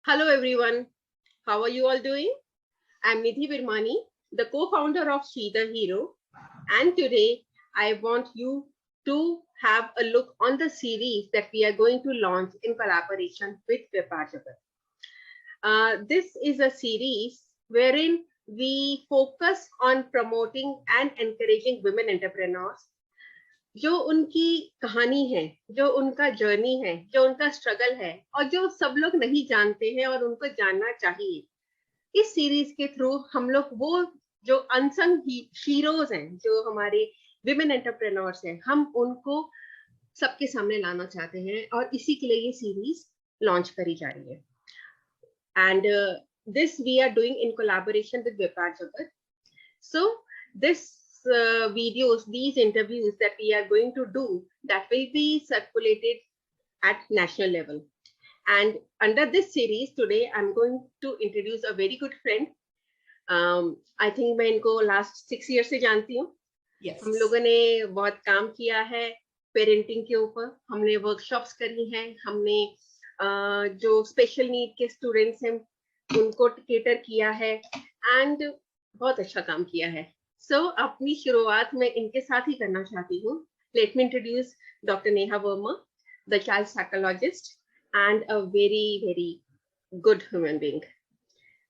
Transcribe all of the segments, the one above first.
Hello everyone, how are you all doing? I'm Nidhi Virmani, the co-founder of She the Hero, and today I want you to have a look on the series that we are going to launch in collaboration with Vipashagar. This is a series wherein we focus on promoting and encouraging women entrepreneurs जो उनकी कहानी है, जो उनका journey है, जो उनका struggle है और जो सब लोग नहीं जानते हैं और उनको जानना चाहिए। इस सीरीज के थ्रू हम लोग वो जो अनसंग हीरोज हैं, जो हमारे विमेन एंटरप्रेन्योर्स हैं, हम उनको सबके सामने लाना चाहते हैं और इसी के लिए ये सीरीज लॉन्च करी जा रही है। And this we are doing in collaboration with Vyapar Jagat. So this videos, these interviews that we are going to do, that will be circulated at national level. And under this series today, I'm going to introduce a very good friend. I think मैं इनको last 6 years से जानती हूँ। Yes. हम लोगों ने बहुत काम किया है पेरेंटिंग के ऊपर, हमने वर्कशॉप्स करी हैं, हमने जो स्पेशल नीड के स्टूडेंट्स हैं उनको केटर किया है एंड बहुत अच्छा काम किया है। So, अपनी शुरुआत मैं इनके साथ ही करना चाहती हूँ। Let me introduce Dr. Neha Verma, the child psychologist and a very, very good human being.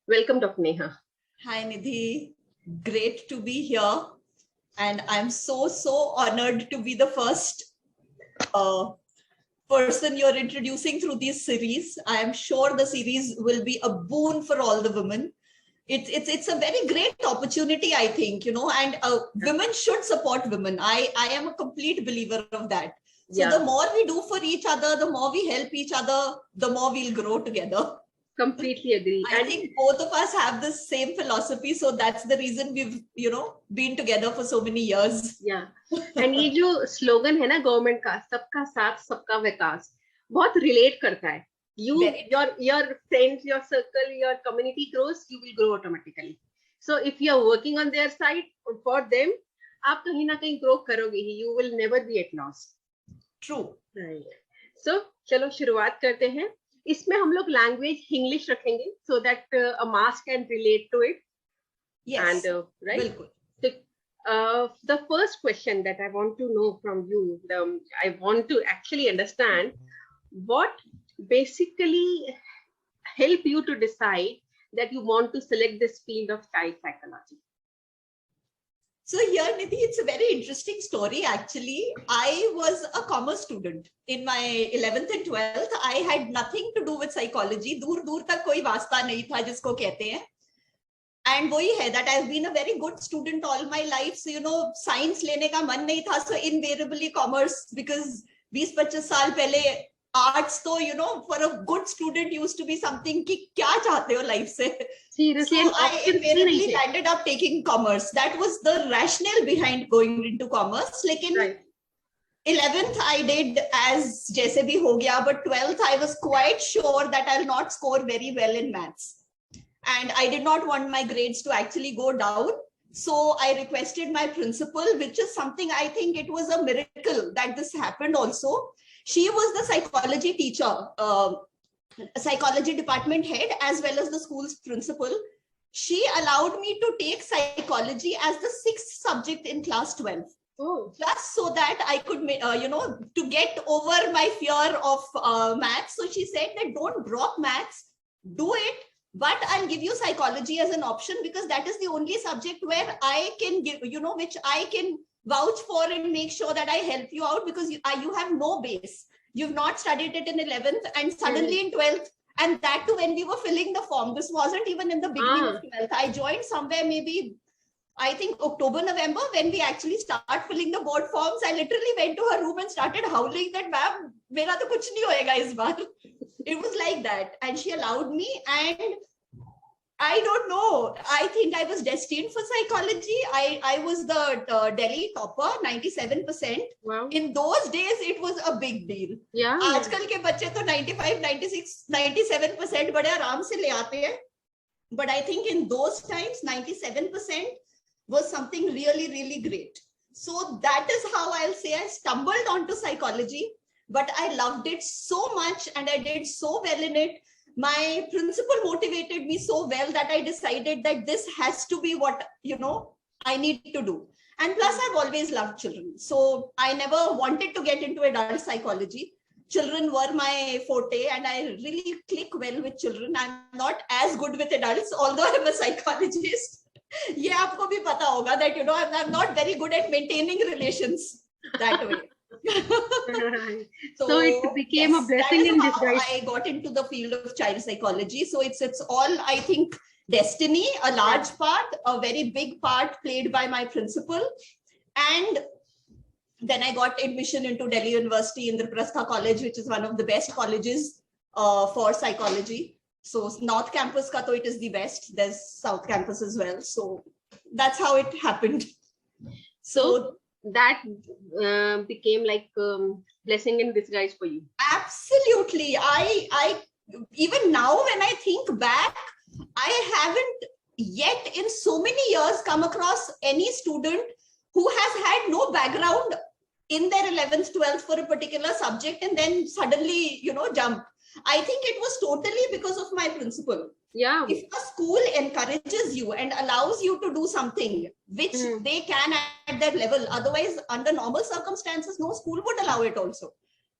Welcome, Dr. Neha. Hi, Nidhi. Great to be here. And I'm so honored to be the first person you're introducing through this series. I am sure the series will be a boon for all the women. It's a very great opportunity, I think, and women should support women. I am a complete believer of that. So the more we do for each other, the more we help each other, the more we'll grow together. Completely agree. I think both of us have the same philosophy. So that's the reason we've, been together for so many years. Yeah. And ये जो slogan है ना government का, सबका साथ सबका विकास, बहुत relate करता है. Your friends, your circle, your community grows, you will grow automatically. So if you are working on their side for them, आप कहीं ना कहीं grow करोगे ही. You will never be at loss. True. Right. So चलो शुरुआत करते हैं. इसमें हम लोग language English रखेंगे so that a mass can relate to it. Yes. And right. Bilkul. So, the first question that I want to know from you, I want to actually understand what basically help you to decide that you want to select this field of child psychology. So here, Nidhi, it's a very interesting story. Actually, I was a commerce student. In my 11th and 12th, I had nothing to do with psychology. दूर तक कोई वास्ता नहीं था जिसको कहते हैं. And वही है that I've been a very good student all my life. So, science लेने का मन नहीं था. So invariably commerce, because 20-25 साल पहले arts तो for a good student used to be something कि क्या चाहते हो life से. Seriously, so I invariably landed up taking commerce. That was the rationale behind going into commerce. लेकिन right. 11th I did as जैसे भी हो गया, but 12th I was quite sure that I'll not score very well in maths. And I did not want my grades to actually go down. So I requested my principal, which is something I think it was a miracle that this happened also. She was the psychology teacher, psychology department head, as well as the school's principal. She allowed me to take psychology as the 6th subject in class 12. Oh. Just so that I could, to get over my fear of maths. So she said that don't drop maths, do it. But I'll give you psychology as an option because that is the only subject where I can give, which I can vouch for and make sure that I help you out because you have no base. You've not studied it in 11th and suddenly in 12th. And that too when we were filling the form. This wasn't even in the beginning of 12th. I joined somewhere maybe, I think October, November, when we actually start filling the board forms. I literally went to her room and started howling that, ma'am, mera to kuch nahi hoega is baar. It was like that. And she allowed me. And I don't know. I think I was destined for psychology. I was the Delhi topper, 97%. Wow. In those days, it was a big deal. Yeah. आजकल के बच्चे तो 95, 96, 97% बड़े आराम से ले आते हैं. But I think in those times, 97% was something really, really great. So that is how I'll say I stumbled onto psychology. But I loved it so much and I did so well in it. my principal motivated me so well that I decided that this has to be what, I need to do. And plus, I've always loved children. So I never wanted to get into adult psychology. Children were my forte, and I really click well with children. I'm not as good with adults, although I'm a psychologist. ये आपको भी पता होगा that, I'm not very good at maintaining relations that way. So it became a blessing in disguise. I got into the field of child psychology. So it's all, I think, destiny, a large part, a very big part played by my principal. And then I got admission into Delhi University, Indraprastha College, which is one of the best colleges for psychology. So North Campus ka to it is the best. There's South Campus as well. So that's how it happened. So that became like blessing in disguise for you. Absolutely. I even now when I think back, I haven't yet in so many years come across any student who has had no background in their 11th, 12th for a particular subject and then suddenly, jump. I think it was totally because of my principal. Yeah. If a school encourages you and allows you to do something which they can at that level, otherwise under normal circumstances, no school would allow it also.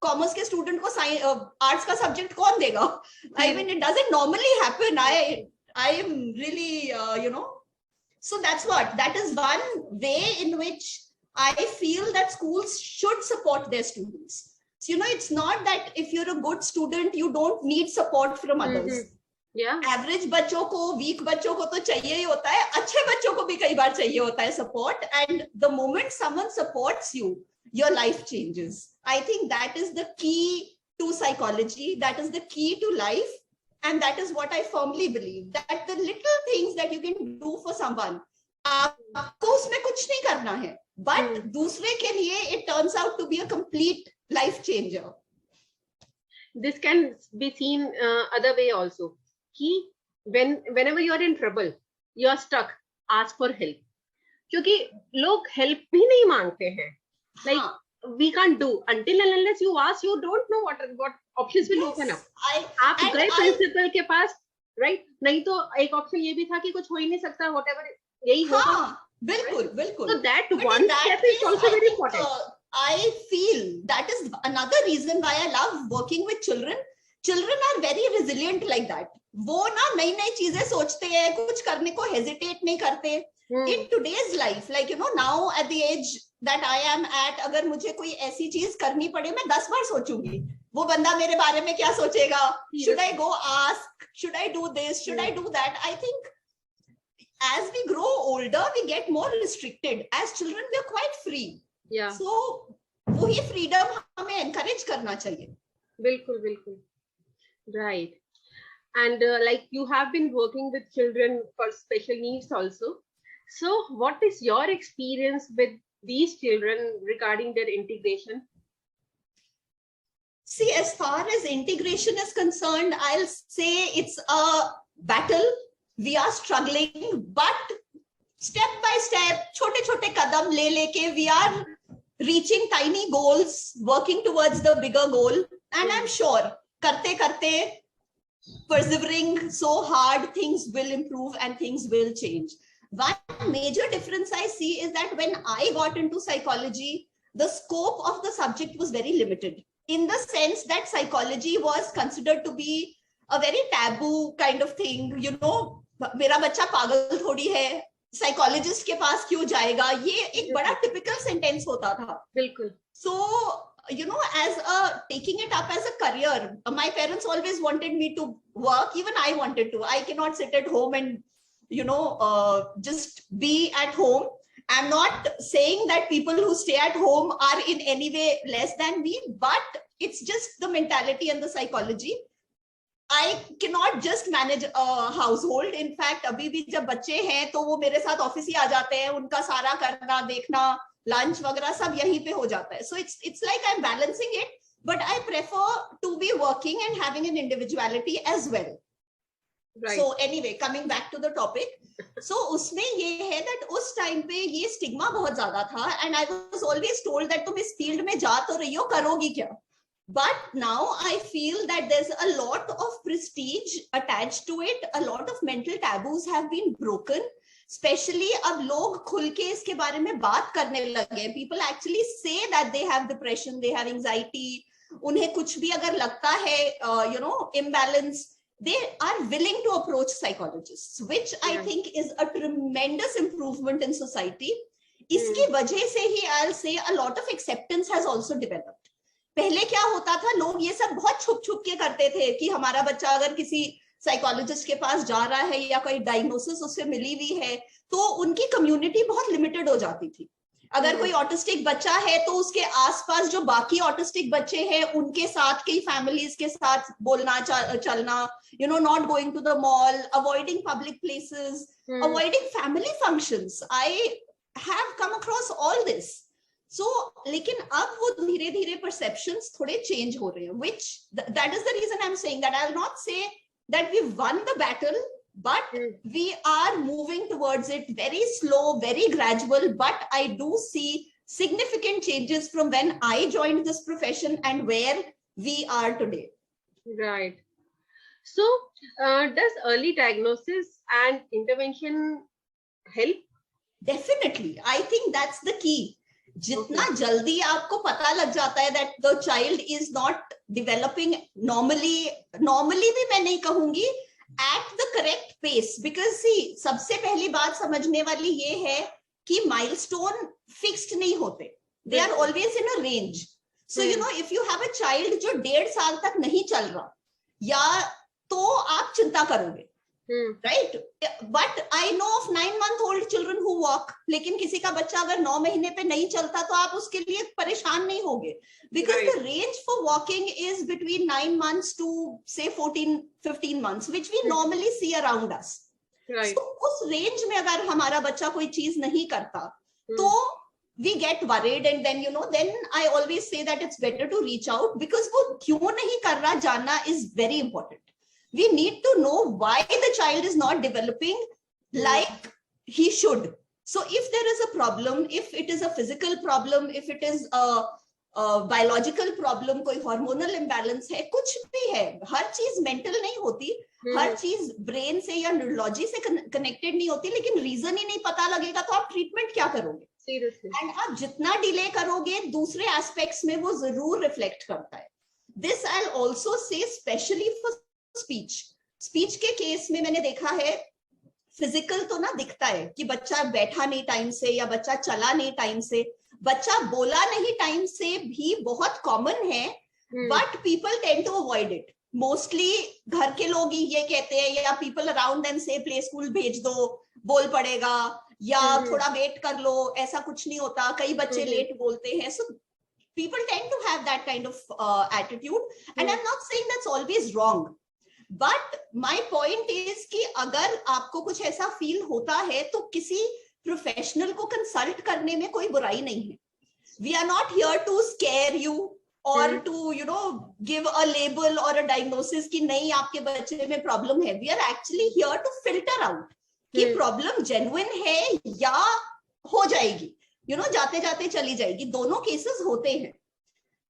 Commerce ke student ko arts ka subject kaun dega? I mean, it doesn't normally happen. I am really, so that is one way in which I feel that schools should support their students. So, it's not that if you're a good student, you don't need support from others. Yeah. Average बच्चों को, weak बच्चों को तो चाहिए ही होता है, अच्छे बच्चों को भी कई बार चाहिए होता है support. And the moment someone supports you, your life changes. I think that is the key to psychology. That is the key to life. And that is what I firmly believe, that the little things that you can do for someone, आपको उसमें कुछ नहीं करना है, but दूसरे के लिए it turns out to be a complete life changer. This can be seen other way also. Whenever you are in trouble, you are stuck, ask for help. क्योंकि लोग help भी नहीं मांगते हैं. Like we can't do until and unless you ask, you don't know what options will open up. आप गए principal के पास, right? नहीं तो एक option ये भी था कि कुछ हो ही नहीं सकता, whatever यही होगा. बिल्कुल, बिल्कुल. So that one step is also very important. I feel that is another reason why I love working with children. Children are very resilient like that. वो ना नई चीजें सोचते हैं, कुछ करने को hesitate नहीं करते. In today's life, like now at the age that I am at, अगर मुझे कोई ऐसी चीज करनी पड़े, मैं 10 बार सोचूंगी. वो बंदा मेरे बारे में क्या सोचेगा? Should I go ask? Should I do this? Should I do that? I think as we grow older, we get more restricted. As children, we are quite free. Yeah. So वही freedom हमें encourage करना चाहिए. बिल्कुल. Right. And like you have been working with children for special needs also. So what is your experience with these children regarding their integration? See, as far as integration is concerned, I'll say it's a battle. We are struggling, but step by step, छोटे कदम ले लेके, we are reaching tiny goals, working towards the bigger goal. And I'm sure, करते persevering so hard, things will improve and things will change. One major difference I see is that when I got into psychology, the scope of the subject was very limited, in the sense that psychology was considered to be a very taboo kind of thing. मेरा बच्चा पागल थोड़ी है, psychologist के पास क्यों जाएगा, ये एक बड़ा टिपिकल सेंटेंस होता था. बिल्कुल. So as taking it up as a career, my parents always wanted me to work. Even I wanted to. I cannot sit at home and just be at home. I'm not saying that people who stay at home are in any way less than me, but it's just the mentality and the psychology. I cannot just manage a household. In fact, अभी भी जब बच्चे हैं तो वो मेरे साथ office ही आ जाते हैं, उनका सारा करना देखना, लंच वगैरह सब यहीं पे हो जाता है. So it's like I'm balancing it, but I prefer to be working and having an individuality as well. Right. So anyway, coming back to the topic, so उसमें ये है that उस टाइम पे ये स्टिग्मा बहुत ज्यादा था, and I was always told that तुम इस फील्ड में जा तो रही हो, करोगी क्या? But now I feel that there's a lot of prestige attached to it. A lot of mental taboos have been broken. Especially अब लोग खुल के इसके बारे में बात करने लगे. People actually say that they have depression, they have anxiety. उन्हें कुछ भी अगर लगता है, imbalance, they are willing to approach psychologists, which I think is a tremendous improvement in society. इसकी वजह से ही I'll say a lot of acceptance has also developed. पहले क्या होता था, लोग ये सब बहुत छुप छुप के करते थे कि हमारा बच्चा अगर किसी साइकोलॉजिस्ट के पास जा रहा है या कोई डायग्नोसिस उससे मिली हुई है तो उनकी कम्युनिटी बहुत लिमिटेड हो जाती थी. अगर कोई ऑटिस्टिक बच्चा है तो उसके आसपास जो बाकी ऑटिस्टिक बच्चे हैं उनके साथ कई फैमिलीज के साथ बोलना चलना, not going to the mall, avoiding public places, avoiding family functions. I have come across all this. So, लेकिन अब वो धीरे धीरे perceptions थोड़े change हो रहे हैं, which that is the reason I'm saying that I'll not say that we won the battle, but we are moving towards it very slow, very gradual, but I do see significant changes from when I joined this profession and where we are today. Right. So, does early diagnosis and intervention help? Definitely. I think that's the key. जितना जल्दी आपको पता लग जाता है that the child is not developing normally भी मैं नहीं कहूंगी, at the correct pace, because see, सबसे पहली बात समझने वाली ये है कि milestone fixed नहीं होते, they are always in a range. So if you have a child जो 1.5 साल तक नहीं चल रहा या तो आप चिंता करोगे. Right? But I know of 9-month-old children who walk. लेकिन किसी का बच्चा अगर 9 महीने पे नहीं चलता तो आप उसके लिए परेशान नहीं होगे. Because the range for walking is between 9 months to say 14-15 months, which we normally see around us. Right. So उस range में अगर हमारा बच्चा कोई चीज नहीं करता तो we get worried, and then I always say that it's better to reach out, because वो क्यों नहीं कर रहा जानना is very important. We need to know why the child is not developing like he should. So if there is a problem, if it is a physical problem, if it is a biological problem, कोई hormonal imbalance है, कुछ भी है, हर चीज mental नहीं होती, हर चीज brain से या neurology से connected नहीं होती, लेकिन reason ही नहीं पता लगेगा तो आप treatment क्या करोगे? Seriously. And आप जितना delay करोगे दूसरे aspects में वो जरूर reflect करता है. This I'll also say especially for speech के केस में मैंने देखा है, फिजिकल तो ना दिखता है कि बच्चा बैठा नहीं टाइम से या बच्चा चला नहीं टाइम से, बच्चा बोला नहीं टाइम से भी बहुत कॉमन है, but people tend to avoid it. Mostly घर के लोग ही ये कहते हैं या पीपल अराउंड देम से प्ले स्कूल भेज दो, बोल पड़ेगा, या थोड़ा वेट कर लो, ऐसा कुछ नहीं होता, कई बच्चे लेट बोलते हैं. सो people tend to have that kind of attitude, and I'm not saying that's always wrong. But my point is कि अगर आपको कुछ ऐसा फील होता है तो किसी प्रोफेशनल को कंसल्ट करने में कोई बुराई नहीं है. We are not here to scare you or to give a label or a diagnosis कि नहीं आपके बच्चे में प्रॉब्लम है. We are actually here to filter out कि प्रॉब्लम जेन्युइन है या हो जाएगी, जाते जाते चली जाएगी. दोनों केसेस होते हैं.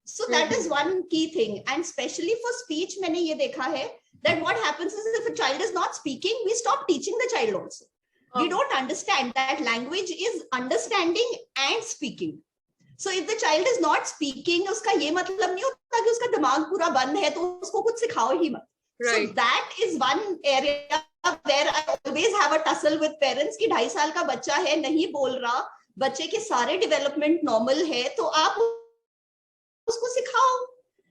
So that is one key thing, and especially for speech मैंने ये देखा है that what happens is if a child is not speaking, we stop teaching the child also. We don't understand that language is understanding and speaking. So if the child is not speaking, उसका ये मतलब नहीं होता कि उसका दिमाग पूरा बंद है तो उसको कुछ सिखाओ ही मत. So that is one area where I always have a tussle with parents कि 2.5 साल का बच्चा है, नहीं बोल रहा, बच्चे के सारे डेवलपमेंट नॉर्मल है, तो आप उसको सिखाओ.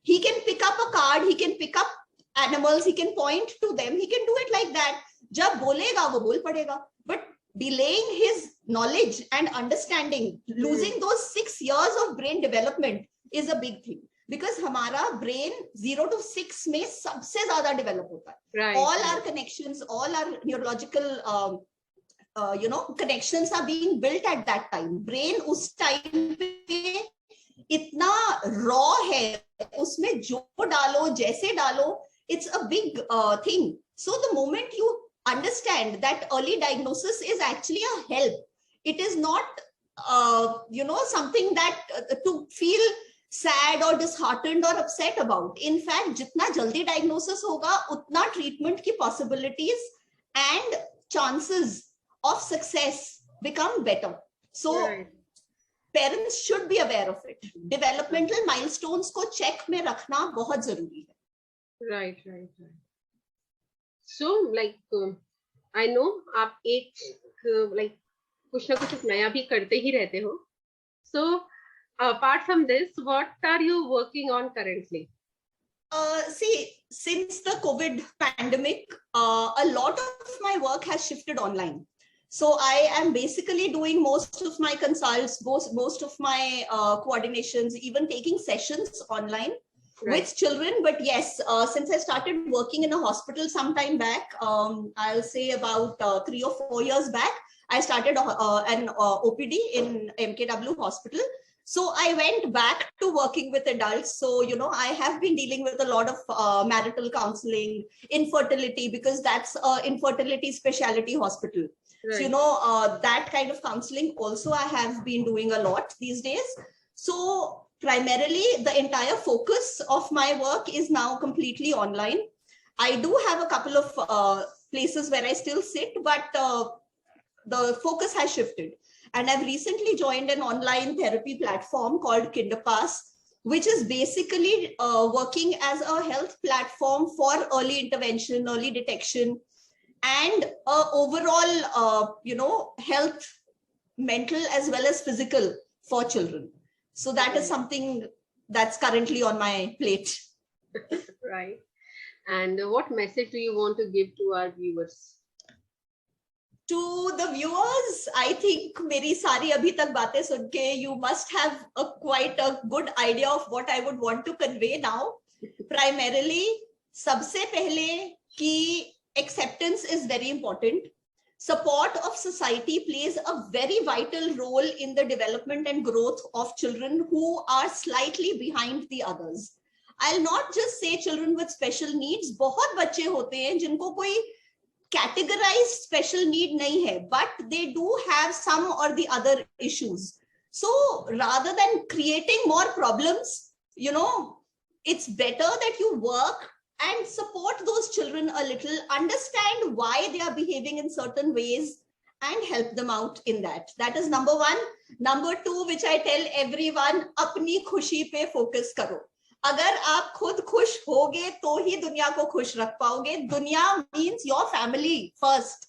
He can pick up a card, he can pick up animals, he can point to them, he can do it like that. जब बोलेगा वो बोल पड़ेगा. But delaying his knowledge and understanding, losing those 6 years of brain development is a big thing. Because हमारा brain 0 to 6 में सबसे ज्यादा develop होता है. All our connections, all our neurological connections are being built at that time. Brain उस time पे इतना raw है, उसमें जो डालो जैसे डालो, it's a big thing. So the moment you understand that early diagnosis is actually a help, it is not something that to feel sad or disheartened or upset about. In fact, jitna jaldi diagnosis hoga, utna treatment ki possibilities and chances of success become better. So Right. parents should be aware of it. Developmental milestones ko check mein rakhna bahut zaruri hai. Right, right, right. So, like, I know आप एक like कुछ ना कुछ नया भी करते ही रहते हो. So, apart from this, what are you working on currently? See, since the COVID pandemic, a lot of my work has shifted online. So I am basically doing most of my consults, most of my coordinations, even taking sessions online with children. But yes, since I started working in a hospital some time back, I'll say about 3 or 4 years back, I started an OPD in MKW hospital. So I went back to working with adults. So, you know, I have been dealing with a lot of marital counseling, infertility, because that's infertility specialty hospital. Right. So, you know, that kind of counseling also I have been doing a lot these days. So primarily the entire focus of my work is now completely online. I do have a couple of places where I still sit, but the focus has shifted. And I've recently joined an online therapy platform called KinderPass, which is basically working as a health platform for early intervention, early detection, and overall, you know, health, mental as well as physical for children. So that is something that's currently on my plate. Right. And what message do you want to give to our viewers? To the viewers, I think meri sari abhi tak baatein sun ke you must have quite a good idea of what I would want to convey now. Primarily, sabse pehle ki acceptance is very important. Support of society plays a very vital role in the development and growth of children who are slightly behind the others. I'll not just say children with special needs. बहुत बच्चे होते हैं जिनको कोई categorized special need nahi hai, but they do have some or the other issues. So rather than creating more problems, you know, it's better that you work and support those children a little, understand why they are behaving in certain ways and help them out in that. That is number one. Number two, which I tell everyone, apni khushi pe focus karo. अगर आप खुद खुश होगे तो ही दुनिया को खुश रख पाओगे. दुनिया means your family first.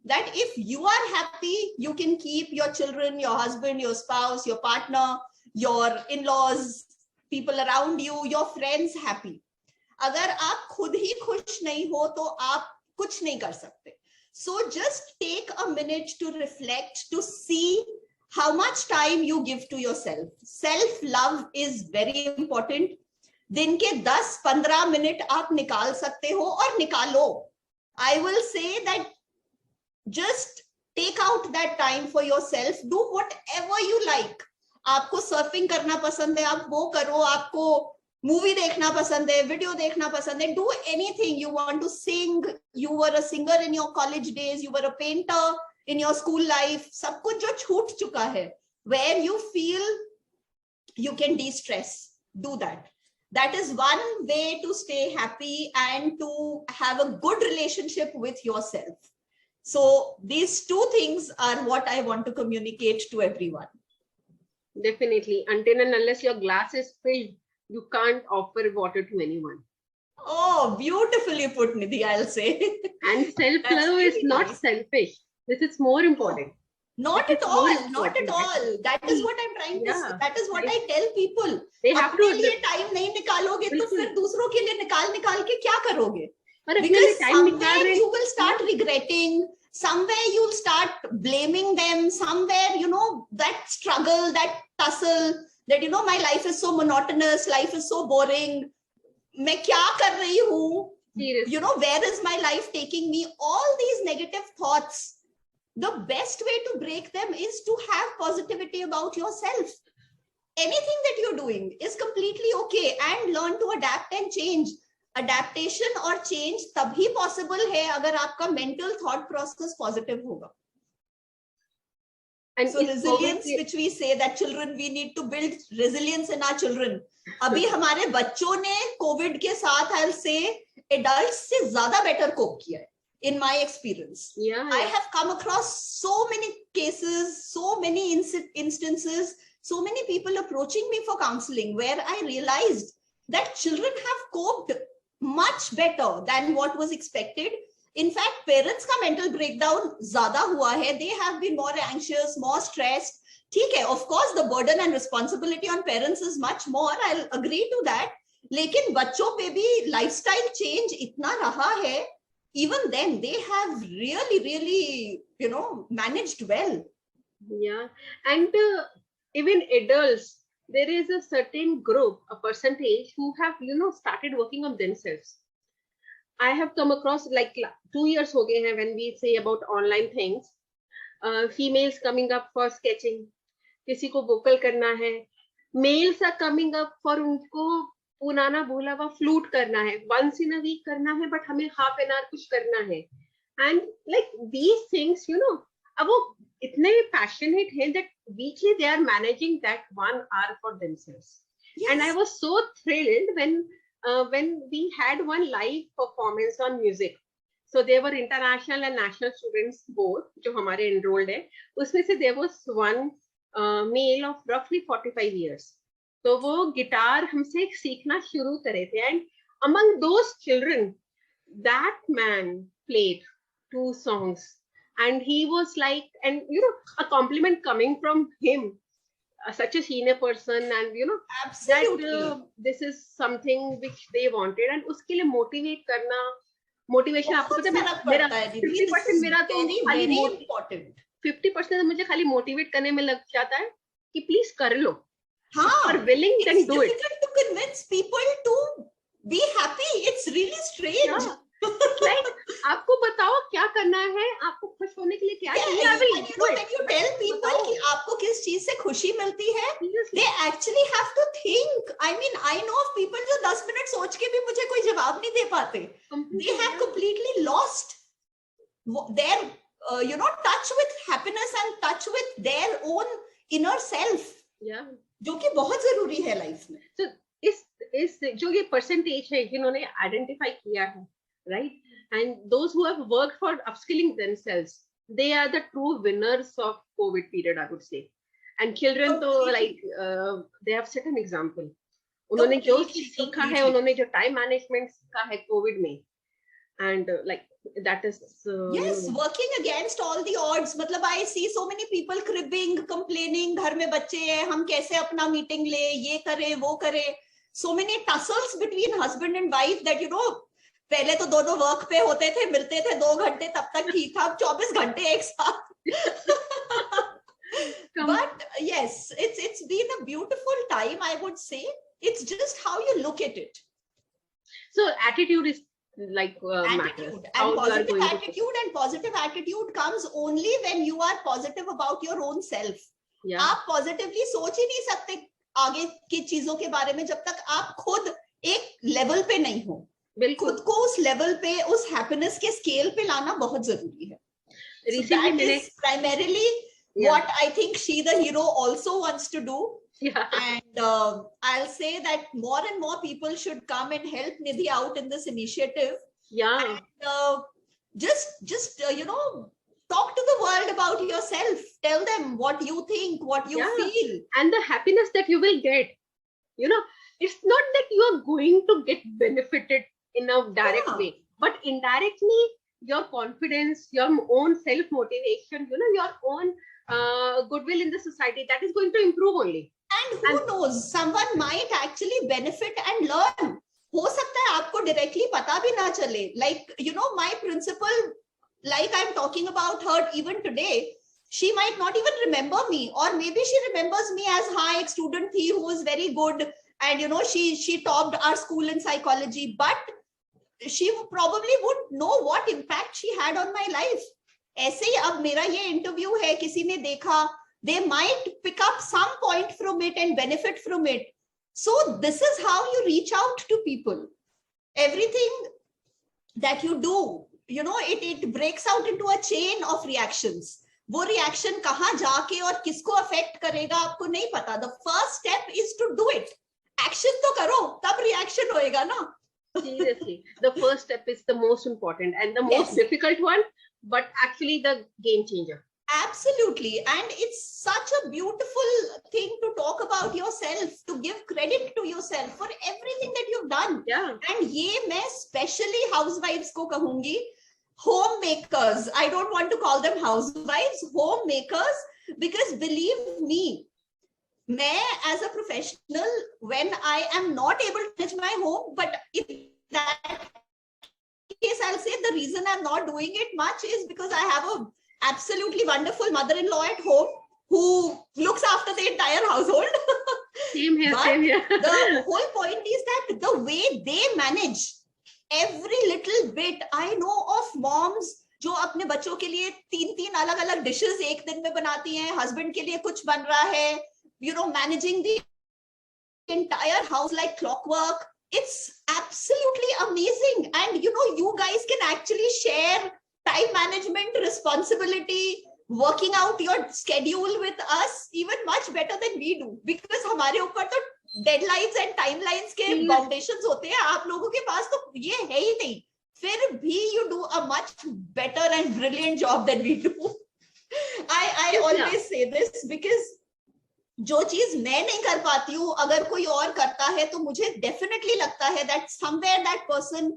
That if you are happy, you can keep your children, your husband, your spouse, your partner, your in-laws, people around you, your friends happy. अगर आप खुद ही खुश नहीं हो तो आप कुछ नहीं कर सकते. So just take a minute to reflect, to see how much time you give to yourself. Self-love is very important. दिन के 10-15 मिनट आप निकाल सकते हो और निकालो. I will say that just take out that time for yourself. Do whatever you like. आपको surfing करना पसंद है, आप वो करो. आपको मूवी देखना पसंद है, वीडियो देखना पसंद है. Do anything you want to sing. You were a singer in your college days. You were a painter in your school life. सब कुछ जो छूट चुका है, where you feel you can de-stress, do that. That is one way to stay happy and to have a good relationship with yourself. So these two things are what I want to communicate to everyone. Definitely. Until and unless your glass is filled, you can't offer water to anyone. Oh, beautifully put, Nidhi, I'll say. And self-love is not selfish. This is more important. Not at all. Not at all. That is what I'm trying to say. That is what I tell people. They have अपने लिए time नहीं निकालोगे तो फिर दूसरों के लिए निकाल के क्या करोगे? Because somewhere you will start regretting. Somewhere you'll start blaming them. Somewhere, you know, that struggle, that tussle, that, you know, my life is so monotonous. Life is so boring. मैं क्या कर रही हूँ? You know, where is my life taking me? All these negative thoughts. The best way to break them is to have positivity about yourself. Anything that you're doing is completely okay, and learn to adapt and change. Adaptation or change तभी possible है अगर आपका mental thought process positive होगा. And So resilience, which we say that children, we need to build resilience in our children. अभी हमारे बच्चों ने Covid के साथ, I'll say, adults से ज़्यादा better cope किया है, in my experience. Yeah, I have come across so many cases, so many instances, so many people approaching me for counseling where I realized that children have coped much better than what was expected. In fact, parents का mental breakdown ज़्यादा हुआ है. They have been more anxious, more stressed. ठीक है, of course, the burden and responsibility on parents is much more. I'll agree to that. लेकिन बच्चों पे भी lifestyle change इतना रहा है. Even then, they have really, managed well. Yeah, and even adults, there is a certain group, a percentage who have, started working on themselves. I have come across like 2 years हो गए हैं when we say about online things. Females coming up for sketching, किसी को vocal करना है. Males are coming up for उनको पुराना भोला हुआ फ्लूट करना है. Once in a week करना है, but हमें half an hour कुछ करना है. And like these things, अब वो इतने passionate हैं that weekly they are managing that 1 hour for themselves. Yes. And I was so thrilled when we had one live performance on music. So there were international and national students both, जो हमारे enrolled है. उसमें से there was one male of roughly 45 years. तो वो guitar हमसे सीखना शुरू करे थे. And among those children, that man played 2 songs. And he was like, and a compliment coming from him, such a senior person, and Absolutely. that this is something which they wanted, and उसके लिए motivate करना, motivation आपको पता है मेरा 50% मेरा तो very important. 50% मुझे खाली motivate करने में लग जाता है कि please कर लो. हाँ, are willing, then do it. It's difficult to convince people to be happy. It's really strange. Yeah. Like आपको बताओ क्या करना है, आपको खुश होने के लिए क्या चाहिए. When you tell people कि आपको किस चीज से खुशी मिलती है, they actually have to think. I mean, I know of people जो 10 मिनट सोच के भी मुझे कोई जवाब नहीं दे पाते. They have completely lost their touch with happiness and touch with their own inner self. Yeah. जो कि बहुत जरूरी है लाइफ में. So इस जो ये परसेंटेज है जिन्होंने आइडेंटिफाई किया है, right, and those who have worked for upskilling themselves, they are the true winners of COVID period, I would say. And children तो like they have set an example. उन्होंने जो सीखा है, उन्होंने जो टाइम मैनेजमेंट सीखा है कोविड में, and like that is yes, working against all the odds. मतलब I see so many people cribbing, complaining, घर में बच्चे हैं, हम कैसे अपना मीटिंग ले, ये करे वो करे. So many tussles between husband and wife that पहले तो दोनों वर्क पे होते थे, मिलते थे 2 घंटे, तब तक ठीक था. 24 घंटे एक साथ. But yes, it's been a beautiful time, I would say. It's just how you look at it. So attitude is like attitude and positive attitude comes only when you are positive about your own self. Yeah. आप positively सोच ही नहीं सकते आगे की चीजों के बारे में जब तक आप खुद एक लेवल पे नहीं हो. खुद को उस लेवल पे, उस हैप्पीनेस के स्केल पे लाना बहुत जरूरी है. So that is primarily what I think she the hero also wants to do. Yeah. And I'll say that more and more people should come and help Nidhi out in this initiative. Yeah. And just talk to the world about yourself. Tell them what you think, what you feel, and the happiness that you will get. It's not that you are going to get benefited in a direct way, but indirectly your confidence, your own self motivation, your own goodwill in the society, that is going to improve only. And who knows, someone might actually benefit and learn. हो सकता है आपको directly पता भी ना चले. Like, my principal, like I'm talking about her even today, she might not even remember me, or maybe she remembers me as एक student थी who was very good, and she topped our school in psychology, but she probably wouldn't know what impact she had on my life. ऐसे ही अब मेरा ये interview है, किसी ने देखा, they might pick up some point from it and benefit from it. So this is how you reach out to people. Everything that you do, it breaks out into a chain of reactions. वो reaction कहाँ जाके और किसको affect करेगा आपको नहीं पता. The first step is to do it. Action तो करो, तब रिएक्शन होएगा ना. Seriously, the first step is the most important and the most difficult one, but actually the game changer. Absolutely. And it's such a beautiful thing to talk about yourself, to give credit to yourself for everything that you've done. Yeah. And ye main specially housewives ko kahungi, homemakers. I don't want to call them housewives, homemakers, because believe me, मैं as a professional, when I am not able to manage my home, but in that case I'll say the reason I'm not doing it much is because I have a absolutely wonderful mother-in-law at home who looks after the entire household. Same here, But same here. the whole point is that the way they manage every little bit. I know of moms जो अपने बच्चों के लिए 3 अलग अलग dishes एक दिन में बनाती हैं, हस्बैंड के लिए कुछ बन रहा है, you know, managing the entire house like clockwork. It's absolutely amazing. And you know, you guys can actually share time management responsibility, working out your schedule with us even much better than we do, because हमारे ऊपर तो deadlines and timelines के foundations होते हैं. आप लोगों के पास तो ये है ही नहीं. फिर भी you do a much better and brilliant job than we do. I always say this because जो चीज मैं नहीं कर पाती हूँ, अगर कोई और करता है तो मुझे definitely लगता है that somewhere that person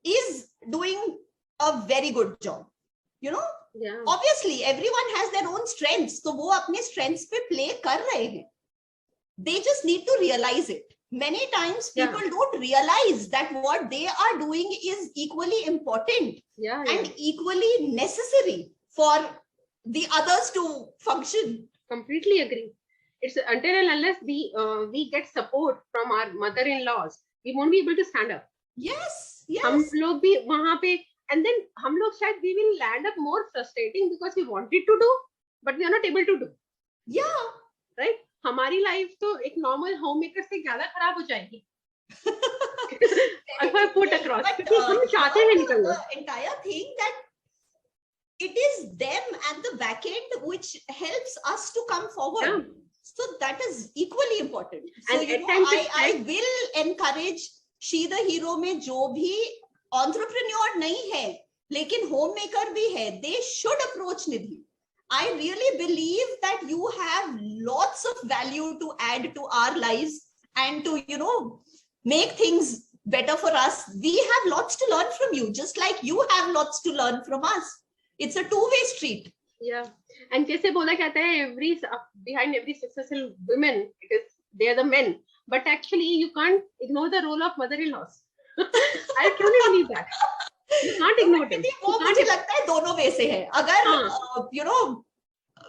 is doing a very good job. You know, Yeah. obviously everyone has their own strengths, तो वो अपने strengths पे play कर रहे हैं. They just need to realize it. Many times people don't realize that what they are doing is equally important and equally necessary for the others to function. Completely agree. It's until and unless we get support from our mother-in-laws, we won't be able to stand up. Yes, yes. हम लोग भी वहाँ पे, and then हम लोग शायद we will land up more frustrating because we wanted to do, but we are not able to do. Yeah. Right? हमारी life तो एक नॉर्मल होममेकर से ज्यादा खराब हो जाएगी. If I put across, क्योंकि हम चाहते हैं निकलना. The entire thing that it is them at the back end which helps us to come forward. Yeah. So that is equally important. So And you at know, times I will encourage She the Hero में जो भी entrepreneur नहीं है लेकिन homemaker भी है, they should approach Nidhi. I really believe that you have lots of value to add to our lives and to, you know, make things better for us. We have lots to learn from you, just like you have lots to learn from us. It's a two-way street. Yeah. And जैसे बोला कहता है, behind every successful woman, they are the men. But actually, you can't ignore the role of mother-in-laws. I truly believe that. You can't ignore them. वो मुझे लगता है दोनों वे से है. अगर you know,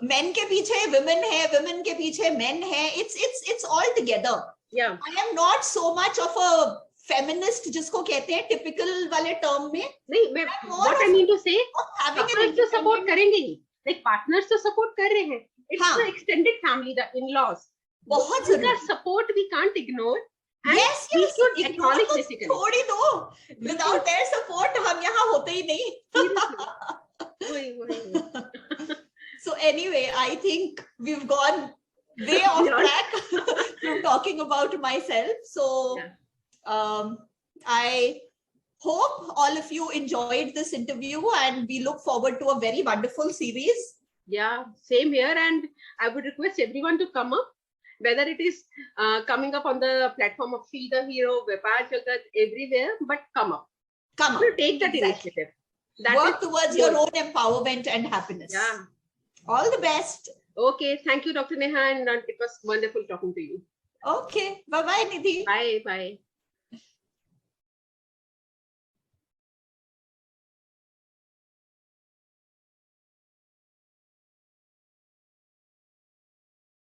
men के पीछे women है, women के पीछे men है, it's all together. Yeah. I am not so much of a feminist जिसको कहते हैं typical वाले term में. नहीं, what I mean to say, couples तो support करेंगे ही. Like partners तो support कर रहे हैं. It's the extended family, the in-laws. बहुत जरूरी. Support we can't ignore. And yes, we yes. should acknowledge basically. थोड़ी दो. Without their support हम यहाँ होते ही नहीं. So anyway, I think we've gone way off track from talking about myself. So I hope all of you enjoyed this interview and we look forward to a very wonderful series. Yeah, same here. And I would request everyone to come up, whether it is coming up on the platform of She the Hero, Vyapar Jagat, everywhere, but come up. Come up. Take that initiative. Work towards your own empowerment and happiness. Yeah. All the best. Okay. Thank you, Dr. Neha. And it was wonderful talking to you. Okay. Bye-bye, Nidhi. Bye. Bye.